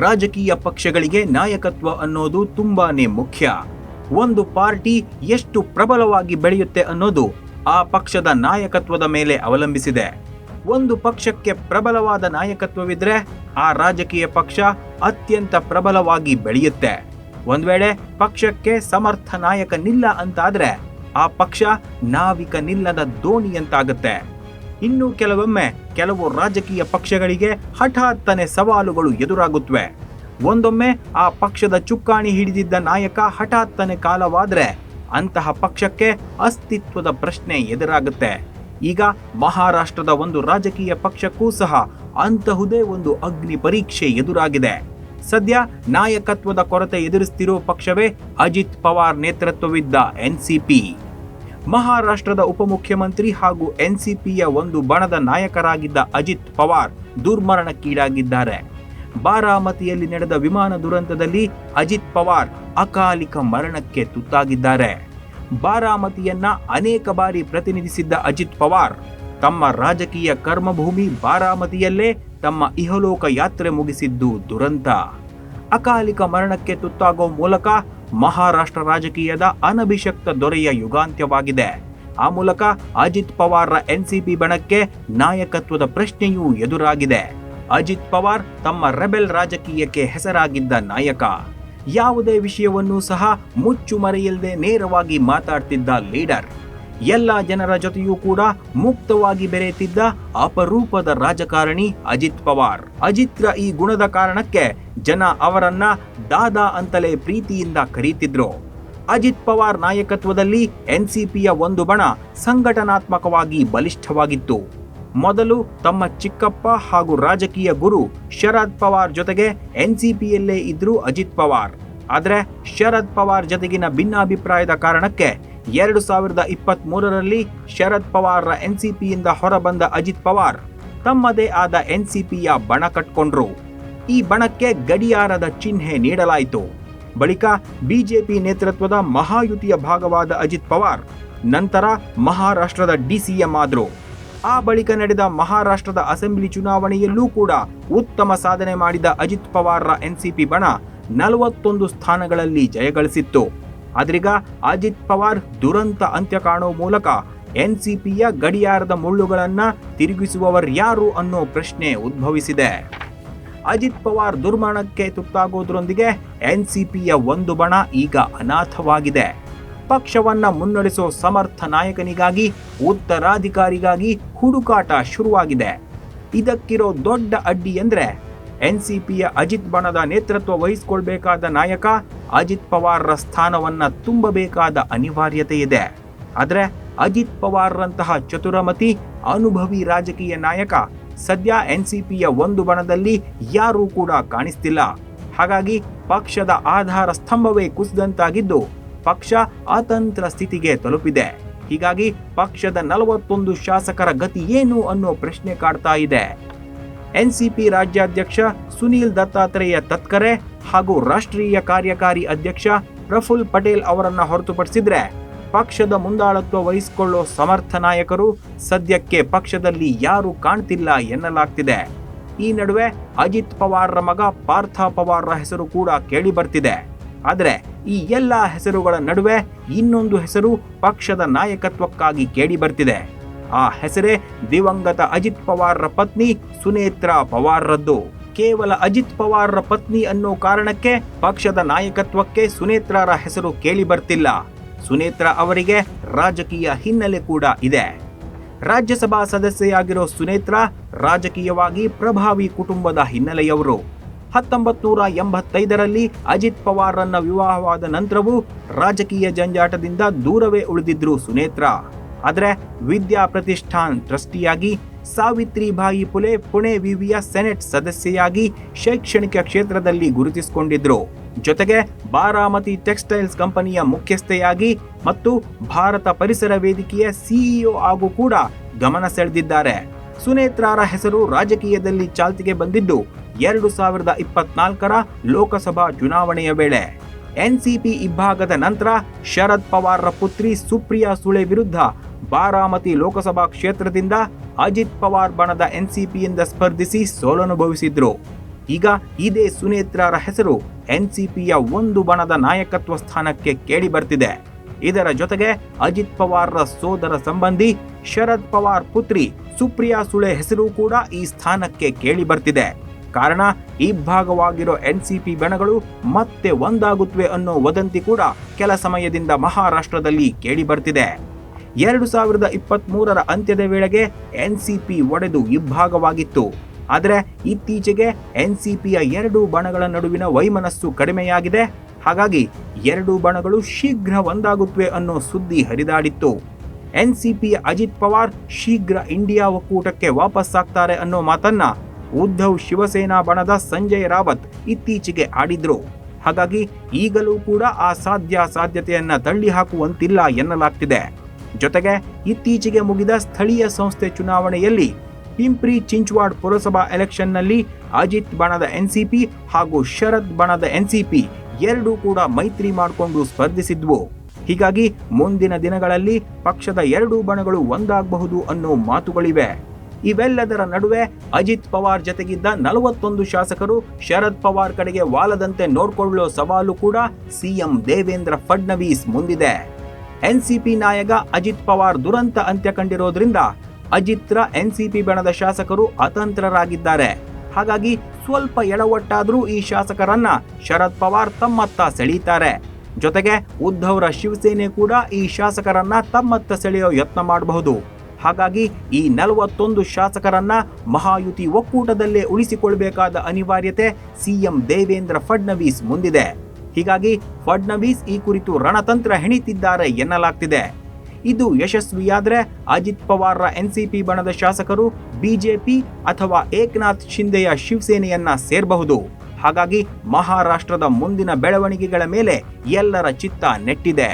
ರಾಜಕೀಯ ಪಕ್ಷಗಳಿಗೆ ನಾಯಕತ್ವ ಅನ್ನೋದು ತುಂಬಾನೇ ಮುಖ್ಯ. ಒಂದು ಪಾರ್ಟಿ ಎಷ್ಟು ಪ್ರಬಲವಾಗಿ ಬೆಳೆಯುತ್ತೆ ಅನ್ನೋದು ಆ ಪಕ್ಷದ ನಾಯಕತ್ವದ ಮೇಲೆ ಅವಲಂಬಿಸಿದೆ. ಒಂದು ಪಕ್ಷಕ್ಕೆ ಪ್ರಬಲವಾದ ನಾಯಕತ್ವವಿದ್ರೆ ಆ ರಾಜಕೀಯ ಪಕ್ಷ ಅತ್ಯಂತ ಪ್ರಬಲವಾಗಿ ಬೆಳೆಯುತ್ತೆ. ಒಂದ್ ವೇಳೆ ಪಕ್ಷಕ್ಕೆ ಸಮರ್ಥ ನಾಯಕನಿಲ್ಲ ಅಂತಾದ್ರೆ ಆ ಪಕ್ಷ ನಾವಿಕನಿಲ್ಲದ ದೋಣಿಯಂತಾಗುತ್ತೆ. ಇನ್ನು ಕೆಲವೊಮ್ಮೆ ಕೆಲವು ರಾಜಕೀಯ ಪಕ್ಷಗಳಿಗೆ ಹಠಾತ್ತನೆ ಸವಾಲುಗಳು ಎದುರಾಗುತ್ತವೆ. ಒಂದೊಮ್ಮೆ ಆ ಪಕ್ಷದ ಚುಕ್ಕಾಣಿ ಹಿಡಿದಿದ್ದ ನಾಯಕ ಹಠಾತ್ತನೆ ಕಾಲವಾದ್ರೆ ಅಂತಹ ಪಕ್ಷಕ್ಕೆ ಅಸ್ತಿತ್ವದ ಪ್ರಶ್ನೆ ಎದುರಾಗುತ್ತೆ. ಈಗ ಮಹಾರಾಷ್ಟ್ರದ ಒಂದು ರಾಜಕೀಯ ಪಕ್ಷಕ್ಕೂ ಸಹ ಅಂತಹುದೇ ಒಂದು ಅಗ್ನಿ ಪರೀಕ್ಷೆ ಎದುರಾಗಿದೆ. ಸದ್ಯ ನಾಯಕತ್ವದ ಕೊರತೆ ಎದುರಿಸುತ್ತಿರೋ ಪಕ್ಷವೇ ಅಜಿತ್ ಪವಾರ್ ನೇತೃತ್ವವಿದ್ದ ಎನ್ಸಿಪಿ. ಮಹಾರಾಷ್ಟ್ರದ ಉಪಮುಖ್ಯಮಂತ್ರಿ ಹಾಗೂ ಎನ್ಸಿಪಿಯ ಒಂದು ಬಣದ ನಾಯಕರಾಗಿದ್ದ ಅಜಿತ್ ಪವಾರ್ ದುರ್ಮರಣಕ್ಕೀಡಾಗಿದ್ದಾರೆ. ಬಾರಾಮತಿಯಲ್ಲಿ ನಡೆದ ವಿಮಾನ ದುರಂತದಲ್ಲಿ ಅಜಿತ್ ಪವಾರ್ ಅಕಾಲಿಕ ಮರಣಕ್ಕೆ ತುತ್ತಾಗಿದ್ದಾರೆ. ಬಾರಾಮತಿಯನ್ನ ಅನೇಕ ಬಾರಿ ಪ್ರತಿನಿಧಿಸಿದ್ದ ಅಜಿತ್ ಪವಾರ್ ತಮ್ಮ ರಾಜಕೀಯ ಕರ್ಮಭೂಮಿ ಬಾರಾಮತಿಯಲ್ಲೇ ತಮ್ಮ ಇಹಲೋಕ ಯಾತ್ರೆ ಮುಗಿಸಿದ್ದು ದುರಂತ. ಅಕಾಲಿಕ ಮರಣಕ್ಕೆ ತುತ್ತಾಗೋ ಮೂಲಕ ಮಹಾರಾಷ್ಟ್ರ ರಾಜಕೀಯದ ಅನಭಿಷಕ್ತ ದೊರೆಯ ಯುಗಾಂತ್ಯವಾಗಿದೆ. ಆ ಮೂಲಕ ಅಜಿತ್ ಪವಾರ್ರ ಎನ್ಸಿಪಿ ಬಣಕ್ಕೆ ನಾಯಕತ್ವದ ಪ್ರಶ್ನೆಯೂ ಎದುರಾಗಿದೆ. ಅಜಿತ್ ಪವಾರ್ ತಮ್ಮ ರೆಬೆಲ್ ರಾಜಕೀಯಕ್ಕೆ ಹೆಸರಾಗಿದ್ದ ನಾಯಕ. ಯಾವುದೇ ವಿಷಯವನ್ನೂ ಸಹ ಮುಚ್ಚು ಮರೆಯಿಲ್ಲದೆ ನೇರವಾಗಿ ಮಾತಾಡ್ತಿದ್ದ ಲೀಡರ್. ಎಲ್ಲ ಜನರ ಜೊತೆಯೂ ಕೂಡ ಮುಕ್ತವಾಗಿ ಬೆರೆತಿದ್ದ ಅಪರೂಪದ ರಾಜಕಾರಣಿ ಅಜಿತ್ ಪವಾರ್. ಅಜಿತ್ರ ಈ ಗುಣದ ಕಾರಣಕ್ಕೆ ಜನ ಅವರನ್ನ ದಾದಾ ಅಂತಲೇ ಪ್ರೀತಿಯಿಂದ ಕರೀತಿದ್ರು. ಅಜಿತ್ ಪವಾರ್ ನಾಯಕತ್ವದಲ್ಲಿ ಎನ್ಸಿಪಿಯ ಒಂದು ಬಣ ಸಂಘಟನಾತ್ಮಕವಾಗಿ ಬಲಿಷ್ಠವಾಗಿತ್ತು. ಮೊದಲು ತಮ್ಮ ಚಿಕ್ಕಪ್ಪ ಹಾಗೂ ರಾಜಕೀಯ ಗುರು ಶರದ್ ಪವಾರ್ ಜೊತೆಗೆ ಎನ್ಸಿಪಿಯಲ್ಲೇ ಇದ್ರು ಅಜಿತ್ ಪವಾರ್. ಆದ್ರೆ ಶರದ್ ಪವಾರ್ ಜೊತೆಗಿನ ಭಿನ್ನಾಭಿಪ್ರಾಯದ ಕಾರಣಕ್ಕೆ 2023ರಲ್ಲಿ ಶರದ್ ಪವಾರ್ರ ಎನ್ಸಿಪಿಯಿಂದ ಹೊರಬಂದ ಅಜಿತ್ ಪವಾರ್ ತಮ್ಮದೇ ಆದ ಎನ್ಸಿಪಿಯ ಬಣ ಕಟ್ಕೊಂಡ್ರು. ಈ ಬಣಕ್ಕೆ ಗಡಿಯಾರದ ಚಿಹ್ನೆ ನೀಡಲಾಯಿತು. ಬಳಿಕ ಬಿಜೆಪಿ ನೇತೃತ್ವದ ಮಹಾಯುತಿಯ ಭಾಗವಾದ ಅಜಿತ್ ಪವಾರ್ ನಂತರ ಮಹಾರಾಷ್ಟ್ರದ ಡಿಸಿಎಂ ಆದ್ರು. ಆ ಬಳಿಕ ನಡೆದ ಮಹಾರಾಷ್ಟ್ರದ ಅಸೆಂಬ್ಲಿ ಚುನಾವಣೆಯಲ್ಲೂ ಕೂಡ ಉತ್ತಮ ಸಾಧನೆ ಮಾಡಿದ ಅಜಿತ್ ಪವಾರ್ರ ಎನ್ಸಿಪಿ ಬಣ 41 ಸ್ಥಾನಗಳಲ್ಲಿ ಜಯಗಳಿಸಿತ್ತು. ಆದ್ರೀಗ ಅಜಿತ್ ಪವಾರ್ ದುರಂತ ಅಂತ್ಯ ಕಾಣೋ ಮೂಲಕ ಎನ್ಸಿಪಿಯ ಗಡಿಯಾರದ ಮುಳ್ಳುಗಳನ್ನ ತಿರುಗಿಸುವವರ್ಯಾರು ಅನ್ನೋ ಪ್ರಶ್ನೆ ಉದ್ಭವಿಸಿದೆ. ಅಜಿತ್ ಪವಾರ್ ದುರ್ಮರಣಕ್ಕೆ ತುತ್ತಾಗೋದ್ರೊಂದಿಗೆ ಎನ್ಸಿಪಿಯ ಒಂದು ಬಣ ಈಗ ಅನಾಥವಾಗಿದೆ. ಪಕ್ಷವನ್ನ ಮುನ್ನಡೆಸೋ ಸಮರ್ಥ ನಾಯಕನಿಗಾಗಿ ಉತ್ತರಾಧಿಕಾರಿಗಾಗಿ ಹುಡುಕಾಟ ಶುರುವಾಗಿದೆ. ಇದಕ್ಕಿರೋ ದೊಡ್ಡ ಅಡ್ಡಿ ಅಂದ್ರೆ ಎನ್ಸಿಪಿಯ ಅಜಿತ್ ಬಣದ ನೇತೃತ್ವ ವಹಿಸಿಕೊಳ್ಬೇಕಾದ ನಾಯಕ ಅಜಿತ್ ಪವಾರ್ರ ಸ್ಥಾನವನ್ನ ತುಂಬಬೇಕಾದ ಅನಿವಾರ್ಯತೆ ಇದೆ. ಆದ್ರೆ ಅಜಿತ್ ಪವಾರ್ರಂತಹ ಚತುರಮತಿ ಅನುಭವಿ ರಾಜಕೀಯ ನಾಯಕ ಸದ್ಯ ಎನ್ಸಿಪಿಯ ಒಂದು ಬಣದಲ್ಲಿ ಯಾರೂ ಕೂಡ ಕಾಣಿಸ್ತಿಲ್ಲ. ಹಾಗಾಗಿ ಪಕ್ಷದ ಆಧಾರ ಸ್ತಂಭವೇ ಕುಸಿದಂತಾಗಿದ್ದು ಪಕ್ಷ ಅತಂತ್ರ ಸ್ಥಿತಿಗೆ ತಲುಪಿದೆ. ಹೀಗಾಗಿ ಪಕ್ಷದ 41 ಶಾಸಕರ ಗತಿ ಏನು ಅನ್ನೋ ಪ್ರಶ್ನೆ ಕಾಡ್ತಾ ಇದೆ. ಎನ್ಸಿಪಿ ರಾಜ್ಯಾಧ್ಯಕ್ಷ ಸುನೀಲ್ ದತ್ತಾತ್ರೇಯ ತತ್ಕರೆ ಹಾಗೂ ರಾಷ್ಟ್ರೀಯ ಕಾರ್ಯಕಾರಿ ಅಧ್ಯಕ್ಷ ಪ್ರಫುಲ್ ಪಟೇಲ್ ಅವರನ್ನ ಹೊರತುಪಡಿಸಿದ್ರೆ ಪಕ್ಷದ ಮುಂದಾಳತ್ವ ವಹಿಸಿಕೊಳ್ಳೋ ಸಮರ್ಥ ನಾಯಕರು ಸದ್ಯಕ್ಕೆ ಪಕ್ಷದಲ್ಲಿ ಯಾರೂ ಕಾಣ್ತಿಲ್ಲ ಎನ್ನಲಾಗ್ತಿದೆ. ಈ ನಡುವೆ ಅಜಿತ್ ಪವಾರ್ರ ಮಗ ಪಾರ್ಥ ಪವಾರ್ರ ಹೆಸರು ಕೂಡ ಕೇಳಿ ಬರ್ತಿದೆ. ಆದರೆ ಈ ಎಲ್ಲ ಹೆಸರುಗಳ ನಡುವೆ ಇನ್ನೊಂದು ಹೆಸರು ಪಕ್ಷದ ನಾಯಕತ್ವಕ್ಕಾಗಿ ಕೇಳಿ ಬರ್ತಿದೆ. ಆ ಹೆಸರೇ ದಿವಂಗತ ಅಜಿತ್ ಪವಾರ್ರ ಪತ್ನಿ ಸುನೇತ್ರಾ ಪವಾರ್ರದ್ದು. ಕೇವಲ ಅಜಿತ್ ಪವಾರ್ರ ಪತ್ನಿ ಅನ್ನೋ ಕಾರಣಕ್ಕೆ ಪಕ್ಷದ ನಾಯಕತ್ವಕ್ಕೆ ಸುನೇತ್ರಾರ ಹೆಸರು ಕೇಳಿ ಬರ್ತಿಲ್ಲ. ಸುನೇತ್ರಾ ಅವರಿಗೆ ರಾಜಕೀಯ ಹಿನ್ನೆಲೆ ಕೂಡ ಇದೆ. ರಾಜ್ಯಸಭಾ ಸದಸ್ಯೆಯಾಗಿರೋ ಸುನೇತ್ರಾ ರಾಜಕೀಯವಾಗಿ ಪ್ರಭಾವಿ ಕುಟುಂಬದ ಹಿನ್ನೆಲೆಯವರು. 1985ರಲ್ಲಿ ಅಜಿತ್ ಪವಾರ್ರನ್ನ ವಿವಾಹವಾದ ನಂತರವೂ ರಾಜಕೀಯ ಜಂಜಾಟದಿಂದ ದೂರವೇ ಉಳಿದಿದ್ರು ಸುನೇತ್ರಾ. ಆದರೆ ವಿದ್ಯಾ ಪ್ರತಿಷ್ಠಾನ್ ಟ್ರಸ್ಟಿಯಾಗಿ, ಸಾವಿತ್ರಿಬಾಯಿ ಫುಲೆ ಪುಣೆ ವಿವಿಯ ಸೆನೆಟ್ ಸದಸ್ಯೆಯಾಗಿ ಶೈಕ್ಷಣಿಕ ಕ್ಷೇತ್ರದಲ್ಲಿ ಗುರುತಿಸಿಕೊಂಡಿದ್ರು. ಜೊತೆಗೆ ಬಾರಾಮತಿ ಟೆಕ್ಸ್ಟೈಲ್ಸ್ ಕಂಪನಿಯ ಮುಖ್ಯಸ್ಥೆಯಾಗಿ ಮತ್ತು ಭಾರತ ಪರಿಸರ ವೇದಿಕೆಯ ಸಿಇಒ ಆಗೂ ಕೂಡ ಗಮನ ಸೆಳೆದಿದ್ದಾರೆ. ಸುನೇತ್ರಾರ ಹೆಸರು ರಾಜಕೀಯದಲ್ಲಿ ಚಾಲ್ತಿಗೆ ಬಂದಿದ್ದು 2024ರ ಲೋಕಸಭಾ ಚುನಾವಣೆಯ ವೇಳೆ. ಎನ್ಸಿಪಿ ಇಬ್ಬಾಗದ ನಂತರ ಶರದ್ ಪವಾರ್ರ ಪುತ್ರಿ ಸುಪ್ರಿಯಾ ಸುಳೆ ವಿರುದ್ಧ ಬಾರಾಮತಿ ಲೋಕಸಭಾ ಕ್ಷೇತ್ರದಿಂದ ಅಜಿತ್ ಪವಾರ್ ಬಣದ ಎನ್ಸಿಪಿಯಿಂದ ಸ್ಪರ್ಧಿಸಿ ಸೋಲನುಭವಿಸಿದ್ರು. ಈಗ ಇದೇ ಸುನೇತ್ರಾರ ಹೆಸರು ಎನ್ಸಿಪಿಯ ಒಂದು ಬಣದ ನಾಯಕತ್ವ ಸ್ಥಾನಕ್ಕೆ ಕೇಳಿ ಬರ್ತಿದೆ. ಇದರ ಜೊತೆಗೆ ಅಜಿತ್ ಪವಾರ್ರ ಸೋದರ ಸಂಬಂಧಿ ಶರದ್ ಪವಾರ್ ಪುತ್ರಿ ಸುಪ್ರಿಯಾ ಸುಳೆ ಹೆಸರು ಕೂಡ ಈ ಸ್ಥಾನಕ್ಕೆ ಕೇಳಿ ಬರ್ತಿದೆ. ಕಾರಣ ಇಬ್ಬಾಗವಾಗಿರೋ ಎನ್ಸಿಪಿ ಬಣಗಳು ಮತ್ತೆ ಒಂದಾಗುತ್ತವೆ ಅನ್ನೋ ವದಂತಿ ಕೂಡ ಕೆಲ ಸಮಯದಿಂದ ಮಹಾರಾಷ್ಟ್ರದಲ್ಲಿ ಕೇಳಿ ಬರ್ತಿದೆ. 2023ರ ಅಂತ್ಯದ ವೇಳೆಗೆ ಎನ್ಸಿಪಿ ಒಡೆದು ಇಬ್ಬಾಗವಾಗಿತ್ತು. ಆದರೆ ಇತ್ತೀಚೆಗೆ ಎನ್ಸಿಪಿಯ ಎರಡೂ ಬಣಗಳ ನಡುವಿನ ವೈಮನಸ್ಸು ಕಡಿಮೆಯಾಗಿದೆ. ಹಾಗಾಗಿ ಎರಡೂ ಬಣಗಳು ಶೀಘ್ರ ಒಂದಾಗುತ್ತವೆ ಅನ್ನೋ ಸುದ್ದಿ ಹರಿದಾಡಿತ್ತು. ಎನ್ಸಿಪಿಯ ಅಜಿತ್ ಪವಾರ್ ಶೀಘ್ರ ಇಂಡಿಯಾ ಒಕ್ಕೂಟಕ್ಕೆ ವಾಪಸ್ಸಾಗ್ತಾರೆ ಅನ್ನೋ ಮಾತನ್ನ ಉದ್ಧವ್ ಶಿವಸೇನಾ ಬಣದ ಸಂಜಯ್ ರಾವತ್ ಇತ್ತೀಚೆಗೆ ಆಡಿದ್ರು. ಹಾಗಾಗಿ ಈಗಲೂ ಕೂಡ ಆ ಸಾಧ್ಯತೆಯನ್ನ ತಳ್ಳಿ ಹಾಕುವಂತಿಲ್ಲ ಎನ್ನಲಾಗ್ತಿದೆ. ಜೊತೆಗೆ ಇತ್ತೀಚೆಗೆ ಮುಗಿದ ಸ್ಥಳೀಯ ಸಂಸ್ಥೆ ಚುನಾವಣೆಯಲ್ಲಿ ಪಿಂಪ್ರಿ ಚಿಂಚ್ವಾಡ್ ಪುರಸಭಾ ಎಲೆಕ್ಷನ್ನಲ್ಲಿ ಅಜಿತ್ ಬಣದ ಎನ್ಸಿಪಿ ಹಾಗೂ ಶರದ್ ಬಣದ ಎನ್ಸಿಪಿ ಎರಡೂ ಕೂಡ ಮೈತ್ರಿ ಮಾಡಿಕೊಂಡು ಸ್ಪರ್ಧಿಸಿದ್ವು. ಹೀಗಾಗಿ ಮುಂದಿನ ದಿನಗಳಲ್ಲಿ ಪಕ್ಷದ ಎರಡೂ ಬಣಗಳು ಒಂದಾಗಬಹುದು ಅನ್ನೋ ಮಾತುಗಳಿವೆ. ಇವೆಲ್ಲದರ ನಡುವೆ ಅಜಿತ್ ಪವಾರ್ ಜತೆಗಿದ್ದ 41 ಶಾಸಕರು ಶರದ್ ಪವಾರ್ ಕಡೆಗೆ ವಾಲದಂತೆ ನೋಡ್ಕೊಳ್ಳೋ ಸವಾಲು ಕೂಡ ಸಿಎಂ ದೇವೇಂದ್ರ ಫಡ್ನವೀಸ್ ಮುಂದಿದೆ. ಎನ್ಸಿಪಿ ನಾಯಕ ಅಜಿತ್ ಪವಾರ್ ದುರಂತ ಅಂತ್ಯ ಕಂಡಿರೋದ್ರಿಂದ ಅಜಿತ್ರ ಎನ್ಸಿಪಿ ಬಣದ ಶಾಸಕರು ಅತಂತ್ರರಾಗಿದ್ದಾರೆ. ಹಾಗಾಗಿ ಸ್ವಲ್ಪ ಎಡವಟ್ಟಾದರೂ ಈ ಶಾಸಕರನ್ನ ಶರದ್ ಪವಾರ್ ತಮ್ಮತ್ತ ಸೆಳೀತಾರೆ. ಜೊತೆಗೆ ಉದ್ಧವ್ರ ಶಿವಸೇನೆ ಕೂಡ ಈ ಶಾಸಕರನ್ನ ತಮ್ಮತ್ತ ಸೆಳೆಯೋ ಯತ್ನ ಮಾಡಬಹುದು. ಹಾಗಾಗಿ ಈ 41 ಶಾಸಕರನ್ನ ಮಹಾಯುತಿ ಒಕ್ಕೂಟದಲ್ಲೇ ಉಳಿಸಿಕೊಳ್ಳಬೇಕಾದ ಅನಿವಾರ್ಯತೆ ಸಿಎಂ ದೇವೇಂದ್ರ ಫಡ್ನವೀಸ್ ಮುಂದಿದೆ. ಹೀಗಾಗಿ ಫಡ್ನವೀಸ್ ಈ ಕುರಿತು ರಣತಂತ್ರ ಹೆಣಿತಿದ್ದಾರೆ ಎನ್ನಲಾಗ್ತಿದೆ. ಇದು ಯಶಸ್ವಿಯಾದ್ರೆ ಅಜಿತ್ ಪವಾರ್ರ ಎನ್ಸಿಪಿ ಬಣದ ಶಾಸಕರು ಬಿಜೆಪಿ ಅಥವಾ ಏಕನಾಥ್ ಶಿಂದೆಯ ಶಿವಸೇನೆಯನ್ನ ಸೇರಬಹುದು. ಹಾಗಾಗಿ ಮಹಾರಾಷ್ಟ್ರದ ಮುಂದಿನ ಬೆಳವಣಿಗೆಗಳ ಮೇಲೆ ಎಲ್ಲರ ಚಿತ್ತ ನೆಟ್ಟಿದೆ.